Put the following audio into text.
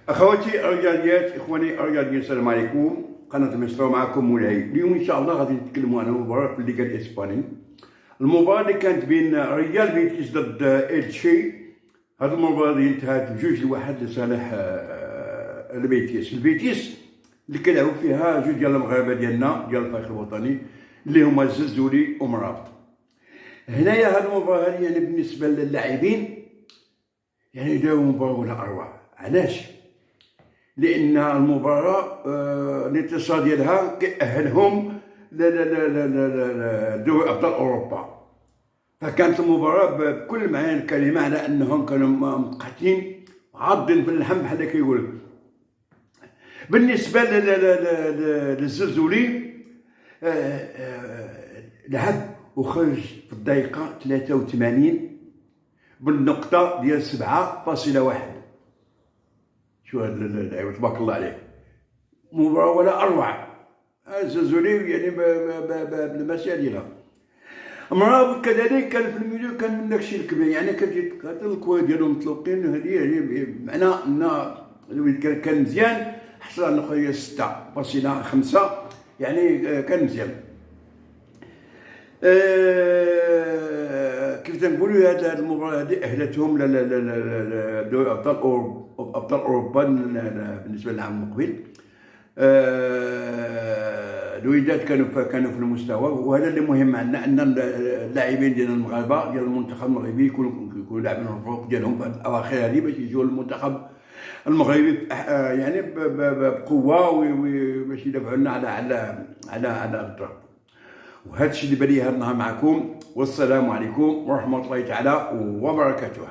اخواتي الرياضيات، اخواني الرياضيين، السلام عليكم. قناه مستوى معكم مولاي. اليوم ان شاء الله غادي نتكلموا على مباراه في الليغا الاسباني. المباراه اللي كانت بين ريال بيتيس ضد إلتشي. هذه المباراه اللي انتهت ب2-1 لصالح البيتيس اللي كيلعبوا فيها جوج ديال المغاربه ديالنا ديال الفريق الوطني اللي هما الزلزولي ومرابط. هنايا هذه المباراه هذه يعني بالنسبه للاعبين يعني داو مباراه ولا اروع. علاش؟ لان المباراه الاتصال ديالها كيأهلهم لدوري ابطال اوروبا. فكانت المباراه بكل معاني الكلمه على انهم كانوا متقاتلين عاضين في اللحم بحال كيقولوا. بالنسبه للزلزولي لعب وخرج في الدقيقه 83 بالنقطه ديال 7.1. شو هاد اللعيبه تبارك الله عليه، مباراه ولا اروع. الزلزولي يعني بالمسيره ديالها. مرابط كذلك كان في الميليو، كان من داكشي الكبير، يعني كتجي الكوا ديالهم مطلقين هذه، يعني بمعنى ان كان مزيان. حصل على خويا 6.5، يعني كان مزيان. كيف تنقولوا هذه المباراه هذه اهلتهم لدوري ابطال اوروبا بالنسبه للعام المقبل. الوداد كانوا في المستوى، وهذا اللي مهم عندنا ان اللاعبين ديال المغاربه ديال المنتخب المغربي يكونوا لاعبين الفروق ديالهم في الاواخر هذه باش يجيو المنتخب المغربي يعني بقوه باش يدافعوا لنا على الضرب. وهذا الشيء اللي بان لي هذا النهار معكم، والسلام عليكم ورحمه الله تعالى وبركاته.